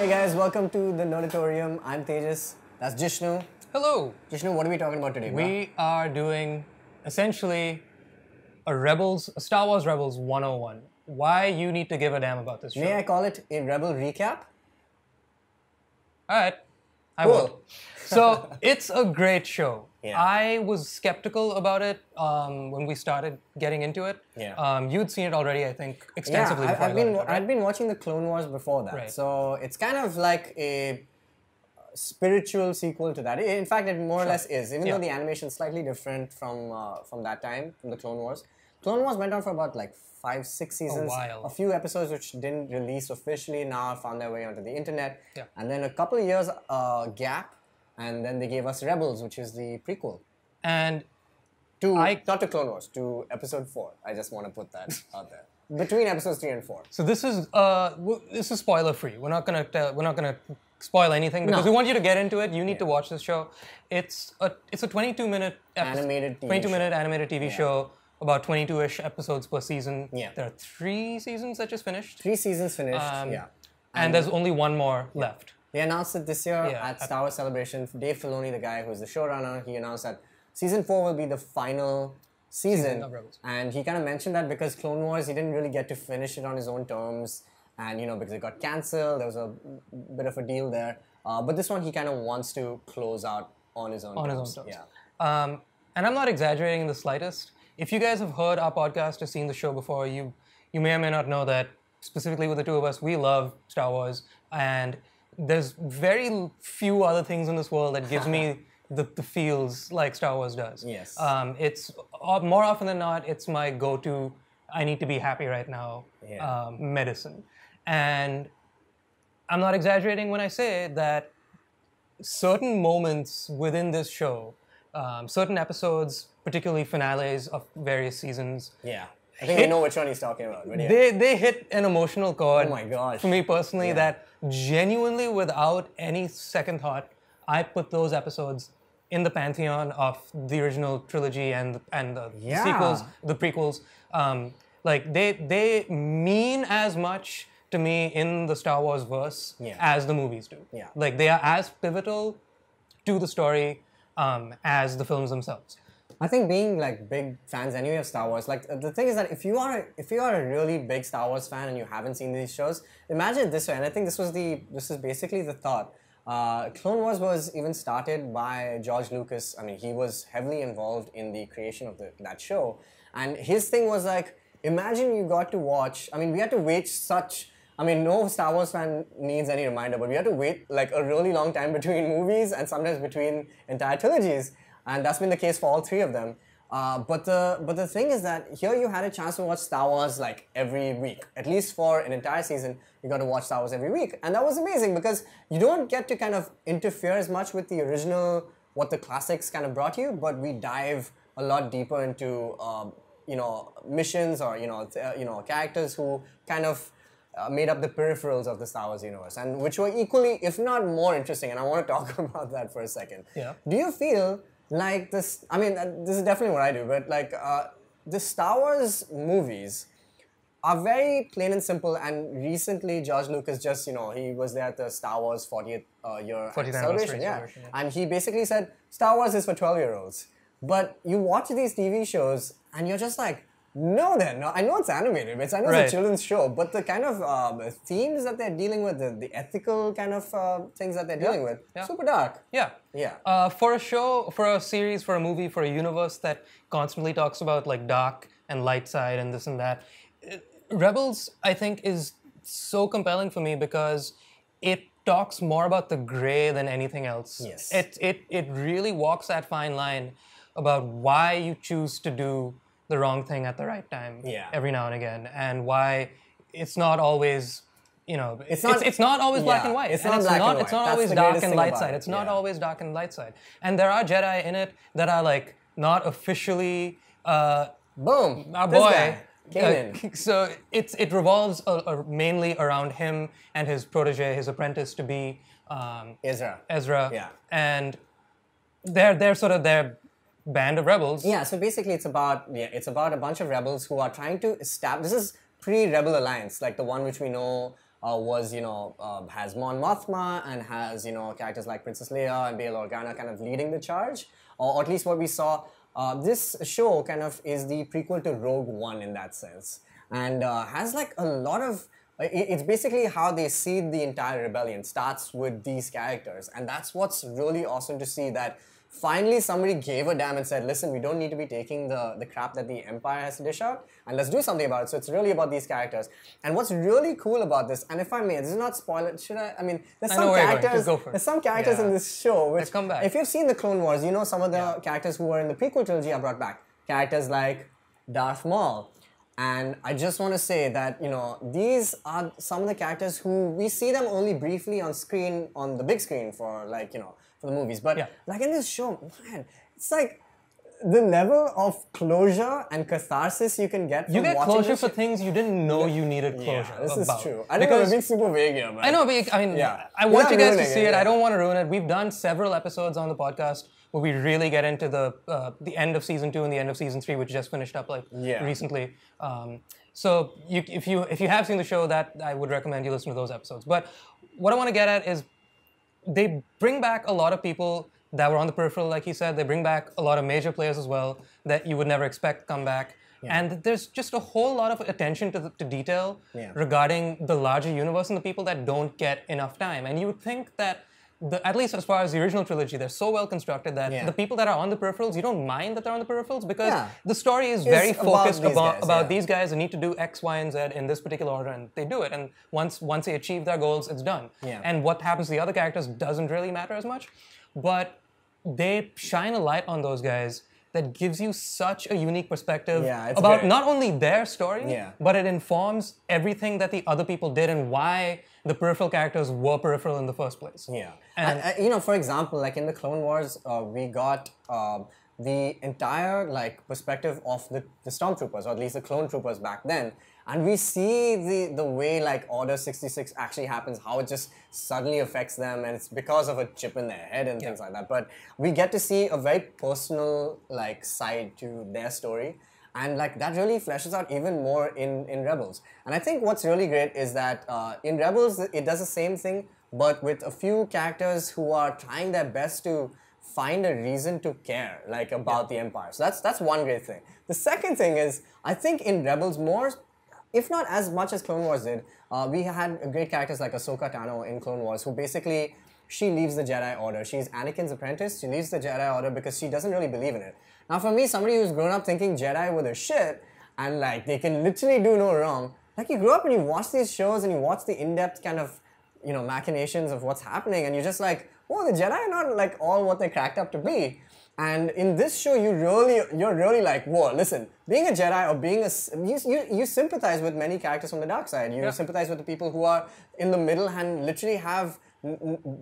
Hey guys, welcome to the Nerditorium. I'm Tejas. That's Jishnu. Hello. Jishnu, what are we talking about today, bro? We are doing essentially a Star Wars Rebels 101. Why you need to give a damn about this show. May I call it a Rebel recap? All right. I Cool. will. So, it's a great show. Yeah. I was skeptical about it when we started getting into it. Yeah. You'd seen it already, I think, extensively before I I've got into it, right? I've been watching the Clone Wars before that, Right. so it's kind of like a spiritual sequel to that. In fact, it more or less is, even though the animation is slightly different from that time, from the Clone Wars. Clone Wars went on for about like 5-6 seasons. while. A few episodes which didn't release officially now found their way onto the internet. Yeah. And then a couple of years gap, and then they gave us Rebels, which is the prequel. And Not to Clone Wars, to Episode 4. I just want to put that out there. Between Episodes 3 and 4. so this is spoiler free. We're not gonna spoil anything because we want you to get into it. You need to watch this show. It's a 22-minute Animated TV 22-minute animated TV show, about 22-ish episodes per season. Yeah. There are 3 seasons that just finished. 3 seasons finished, yeah. And there's only one more left. They announced it this year Yeah, at Star Wars Celebration. Dave Filoni, the guy who's the showrunner, he announced that Season 4 will be the final season. of Rebels. And he kind of mentioned that because Clone Wars, he didn't really get to finish it on his own terms. And, you know, because it got cancelled, there was a bit of a deal there. But this one, he kind of wants to close out on his own terms. On his own terms. Yeah. And I'm not exaggerating in the slightest. If you guys have heard our podcast or seen the show before, you may or may not know that specifically with the two of us, we love Star Wars, and there's very few other things in this world that gives me the feels like Star Wars does. Yes. It's more often than not, it's my go-to. I need to be happy right now. Medicine, and I'm not exaggerating when I say that certain moments within this show, certain episodes, particularly finales of various seasons, Yeah. I think we know which one he's talking about. But yeah. they hit an emotional chord Oh my gosh. for me personally that genuinely, without any second thought, I put those episodes in the pantheon of the original trilogy and the sequels, the prequels. Like they mean as much to me in the Star Wars verse as the movies do. Yeah. Like they are as pivotal to the story as the films themselves. I think being like big fans anyway of Star Wars, like the thing is that if you are a really big Star Wars fan and you haven't seen these shows, imagine it this way. And I think this is basically the thought. Clone Wars was even started by George Lucas. I mean, he was heavily involved in the creation of that show, and his thing was like, imagine you got to watch. I mean, we had to wait no Star Wars fan needs any reminder, but we had to wait like a really long time between movies and sometimes between entire trilogies. And that's been the case for all 3 of them. But the thing is that here you had a chance to watch Star Wars like every week. At least for an entire season, you got to watch Star Wars every week. And that was amazing because you don't get to kind of interfere as much with the original, what the classics kind of brought you, but we dive a lot deeper into, missions or, characters who kind of made up the peripherals of the Star Wars universe, and which were equally, if not more interesting. And I want to talk about that for a second. Yeah. Do you feel like this, I mean, this is definitely what I do, but like the Star Wars movies are very plain and simple, and recently George Lucas just, he was there at the Star Wars 40th year 40th celebration, celebration, yeah. And he basically said, Star Wars is for 12-year-olds. But you watch these TV shows and you're just like, no, they're not. I know it's animated, I know it's a children's show, but the kind of themes that they're dealing with, the ethical kind of things that they're dealing with, super dark. Yeah. Yeah. For a show, for a series, for a movie, for a universe that constantly talks about like dark and light side and this and that, Rebels, I think, is so compelling for me because it talks more about the gray than anything else. Yes. It really walks that fine line about why you choose to do the wrong thing at the right time every now and again, and why it's not always, it's not always black and white. It's not black and white. It's not That's always the dark greatest and thing light about side. it. It's not always dark and light side. And there are Jedi in it that are like not officially Boom. our This boy. guy came in. So it revolves mainly around him and his protege, his apprentice to be Ezra. Ezra. And they're sort of their band of rebels. Yeah, so basically it's about a bunch of rebels who are trying to establish, this is pre-Rebel Alliance, like the one which we know was, has Mon Mothma and has, characters like Princess Leia and Bail Organa kind of leading the charge, or at least what we saw. This show kind of is the prequel to Rogue One in that sense, and has like a lot of. It's basically how they seed the entire rebellion. Starts with these characters, and that's what's really awesome to see, that finally somebody gave a damn and said, listen, we don't need to be taking the crap that the Empire has to dish out, and let's do something about it. So it's really about these characters. And what's really cool about this, and if I may, this is not spoiler, should I? I mean, there's some characters in this show which, come back. if you've seen the Clone Wars, you know some of the characters who were in the prequel trilogy are brought back. Characters like Darth Maul. And I just want to say that, these are some of the characters who we see them only briefly on screen, on the big screen for like, for the movies. But like in this show, man, it's like the level of closure and catharsis you can get from watching closure this for things you didn't know you needed closure this about. is true. I don't know, we're being super vague here, but... I know, but I mean, I want you guys to see it. I don't want to ruin it. We've done several episodes on the podcast where we really get into the end of season 2 and the end of season 3, which just finished up recently. So if you have seen the show, that I would recommend you listen to those episodes. But what I want to get at is they bring back a lot of people that were on the peripheral, like he said. They bring back a lot of major players as well that you would never expect come back. Yeah. And there's just a whole lot of attention to detail regarding the larger universe and the people that don't get enough time. And you would think that, at least as far as the original trilogy, they're so well constructed that the people that are on the peripherals, you don't mind that they're on the peripherals, because the story is very focused about these guys that need to do X, Y, and Z in this particular order, and they do it. And once they achieve their goals, it's done. Yeah. And what happens to the other characters doesn't really matter as much. But they shine a light on those guys that gives you such a unique perspective about not only their story, but it informs everything that the other people did and why the peripheral characters were peripheral in the first place. Yeah. And for example, like in the Clone Wars, we got the entire perspective of the Stormtroopers, or at least the clone troopers back then. And we see the way Order 66 actually happens, how it just suddenly affects them, and it's because of a chip in their head and things like that. But we get to see a very personal side to their story, and that really fleshes out even more in Rebels. And I think what's really great is that in Rebels it does the same thing, but with a few characters who are trying their best to find a reason to care about the Empire. So that's one great thing. The second thing is, I think in Rebels more, if not as much as Clone Wars did, we had great characters like Ahsoka Tano in Clone Wars, who basically, she leaves the Jedi Order. She's Anakin's apprentice. She leaves the Jedi Order because she doesn't really believe in it. Now for me, somebody who's grown up thinking Jedi were the shit, and they can literally do no wrong, you grew up and you watch these shows and you watch the in-depth kind of, machinations of what's happening, and you're just like, oh, the Jedi are not all what they're cracked up to be. And in this show, you're really like, whoa, listen, being a Jedi or being you sympathize with many characters from the dark side. You sympathize with the people who are in the middle and literally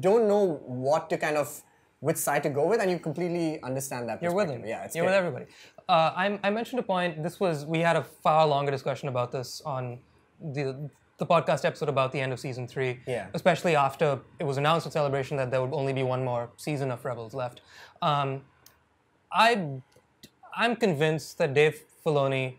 don't know what to kind of, which side to go with, and you completely understand that perspective. You're with them. Yeah, it's You're with everybody. I mentioned a point, we had a far longer discussion about this on the podcast episode about the end of season 3, especially after it was announced at Celebration that there would only be one more season of Rebels left. I'm convinced that Dave Filoni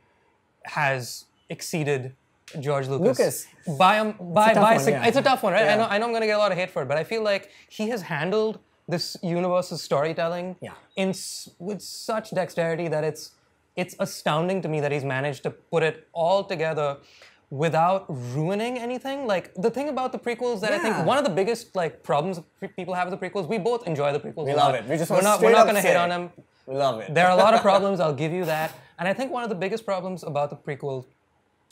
has exceeded George Lucas. It's a tough one, right? Yeah. I know I'm going to get a lot of hate for it, but I feel like he has handled this universe's storytelling with such dexterity that it's astounding to me that he's managed to put it all together without ruining anything. The thing about the prequels that I think one of the biggest problems people have with the prequels, we both enjoy the prequels. We love it. We just we're not going to hate on them. We love it. There are a lot of problems, I'll give you that. And I think one of the biggest problems about the prequel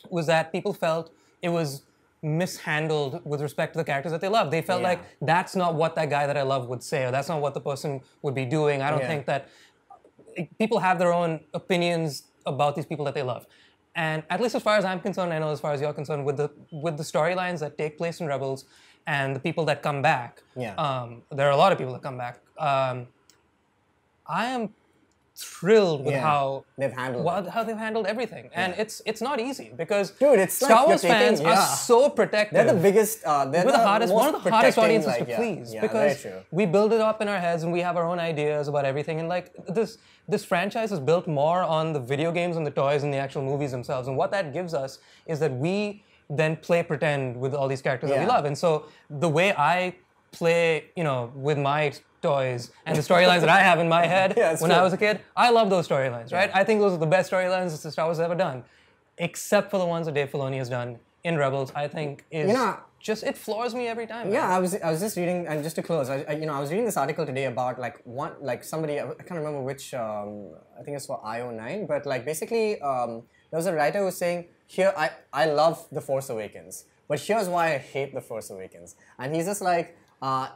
was that people felt it was mishandled with respect to the characters that they love. They felt like that's not what that guy that I love would say, or that's not what the person would be doing. I don't think that people have their own opinions about these people that they love. And at least as far as I'm concerned, I know as far as you're concerned, with the storylines that take place in Rebels and the people that come back, there are a lot of people that come back. I am thrilled with how they've handled everything, and it's not easy because Star Wars fans are so protective. They're the biggest. One of the hardest audiences to please because we build it up in our heads and we have our own ideas about everything. And this franchise is built more on the video games and the toys and the actual movies themselves. And what that gives us is that we then play pretend with all these characters that we Yeah. love. And so the way I play, with my toys and the storylines that I have in my head when I was a kid, I love those storylines, right? I think those are the best storylines that Star Wars has ever done, except for the ones that Dave Filoni has done in Rebels. I think is just it floors me every time. Yeah, man. I was just reading, and just to close, I was reading this article today about somebody, I can't remember which, I think it's for IO9, but like basically there was a writer who was saying, here I love The Force Awakens, but here's why I hate The Force Awakens, and he's just like,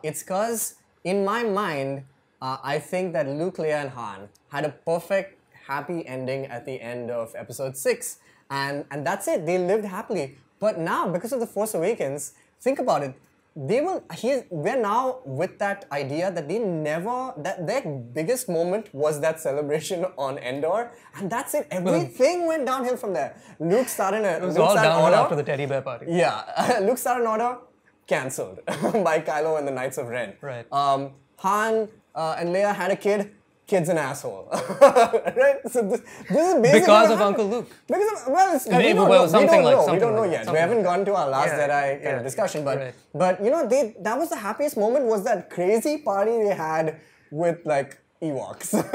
it's because in my mind, I think that Luke, Leia, and Han had a perfect, happy ending at the end of Episode 6, and that's it. They lived happily. But now, because of The Force Awakens, think about it. We're now with that idea that their biggest moment was that celebration on Endor, and that's it. Everything went downhill from there. Luke started It was all downhill after the teddy bear party. Yeah, Luke started an order, cancelled by Kylo and the Knights of Ren. Right. Han and Leia had a kid. Kid's an asshole, right? So this is basically because of Uncle Luke. Because of, we Maybe don't well, know. something like We don't know that. yet. We haven't gone to our last Jedi kind of discussion, but that was the happiest moment, was that crazy party they had with like Ewoks. It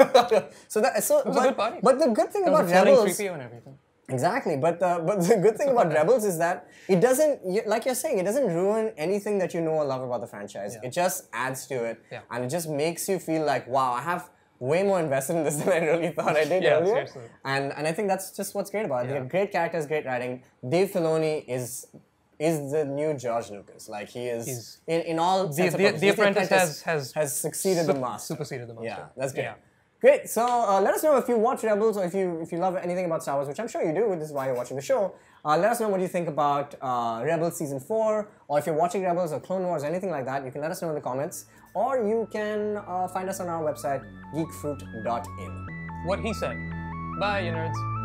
was a good party. But the good thing There was about a floating Rebels, 3PO and everything. exactly. But the good thing about Rebels is that it doesn't, like you're saying, it doesn't ruin anything that you know or love about the franchise. Yeah. It just adds to it, Yeah. and it just makes you feel like, wow, I have way more invested in this than I really thought I did earlier. Seriously. And I think that's just what's great about it. They Yeah. have great characters, great writing. Dave Filoni is the new George Lucas. Like he is in all sense of purpose. The Apprentice has succeeded the master. Superseded the master. Yeah, that's great. Yeah. Great. So let us know if you watch Rebels, or if you love anything about Star Wars, which I'm sure you do. This is why you're watching the show. Let us know what you think about Rebels Season 4, or if you're watching Rebels or Clone Wars or anything like that, you can let us know in the comments. Or you can find us on our website, geekfruit.in. What he said. Bye, you nerds.